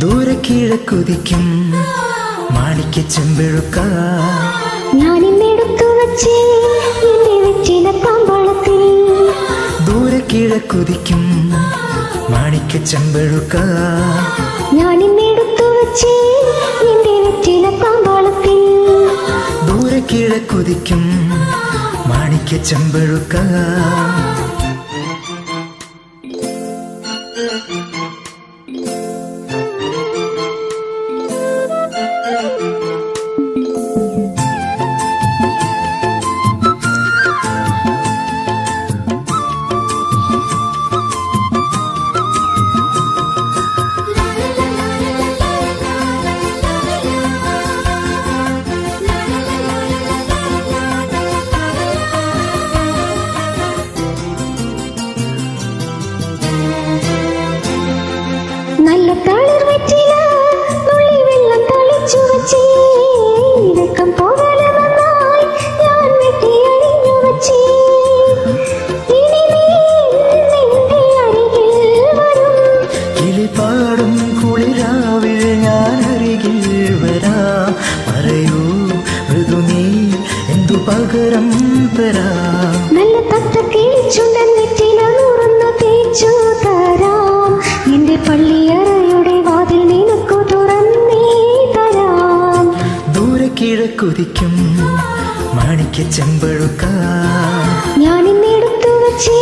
ദൂരെ കിഴക്കുതിക്കും മാണിക്യ ചെമ്പഴുക്ക ഞാനിന്നെടുത്തു വച്ചേ എന്റെ വെച്ചില താമ്പാളത്തിൽ. ദൂരെ കിഴക്കുതിക്കും മാണിക്യ ചെമ്പഴുക്ക ഞാനിന്നെടുത്തു വച്ചേ എന്റെ വെച്ചില താമ്പാളത്തിൽ. ദൂരെ കിഴക്കുതിക്കും മാണിക്യ ചെമ്പഴുക്ക നല്ല തളിർ വെച്ചില തുള്ളി വെള്ളം തളിച്ചു വച്ചേ. ഇടക്കം പോകലെ നന്നായി ഞാൻ വെട്ടി അരിഞ്ഞു വച്ചേ. ഇനി നീ നിന്റെ അരികിൽ വരും. കിളിപാടും കുളിരാവിൽ ഞാൻ അരികിൽ വരാം. പറയൂ മൃദു നീ എന്തു പകരം തരാം. നല്ല തത്ത കിളിച്ചുണ്ടൻ വെറ്റില നുറുന്നു തേച്ചു തരാം. എന്റെ പള്ളിയറയുടെ വാതിൽ നിനക്കു തുറന്നേ തരാം. ദൂരെ കിഴക്കുതിക്കും മാണിക്യ ചെമ്പഴുക്ക ഞാനിന്നെടുത്തു വച്ചേ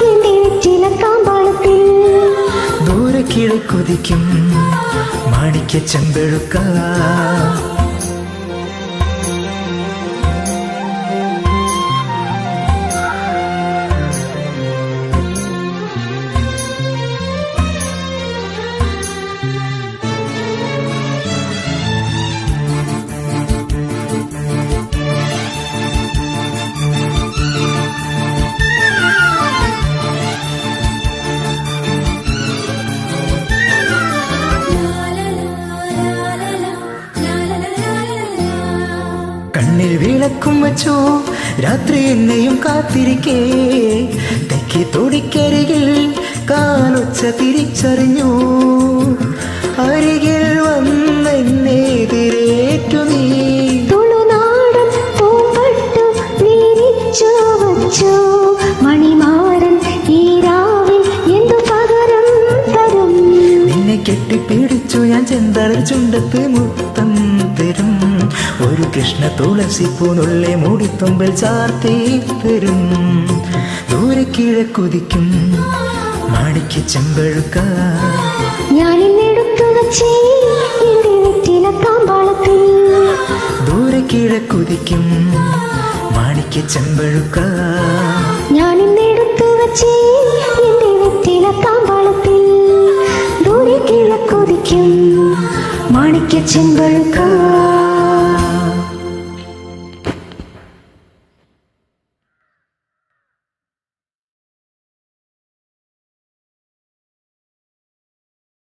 എന്റെ വെറ്റില താമ്പാളത്തിൽ. ദൂരെ കിഴക്കുതിക്കും മാണിക്യ ചെമ്പഴുക്ക കണ്ണിൽ വിളക്കും വച്ചു രാത്രി എന്നെയും കാത്തിരിക്കേ. തെക്കി തൊടിക്കരികിൽ കാലൊച്ച തിരിച്ചറിഞ്ഞു. അരികിൽ വന്നെതിരേറ്റു നീ. തുളുനാടൻ പൂമ്പട്ടു വിരിച്ചു വച്ചു. മണിമാരൻ ഈ രാവിൽ എന്തു പകരം തരും. നിന്നെ കെട്ടിപ്പിടിച്ചു ഞാൻ ചെന്തളർ ചുണ്ടത്ത് മുത്തം തരും. ഒരു കൃഷ്ണ തുളസി പൂനുള്ളെ മൂടിത്തുമ്പിൽ ചാർത്തി തരും. ദൂരെ കിഴക്കുതിക്കും മാണിക്യ ചെമ്പഴുക്ക ഞാനിന്നെടുത്തു വച്ചേ എന്റെ വെറ്റില താമ്പാളത്തിൽ. ദൂരെ കിഴക്കുതിക്കും മാണിക്യ ചെമ്പഴുക്ക ഞാനിന്നെടുത്തു വച്ചേ എന്റെ വെറ്റില താമ്പാളത്തിൽ. ദൂരെ കിഴക്കുതിക്കും മാണിക്യ ചെമ്പഴുക്ക.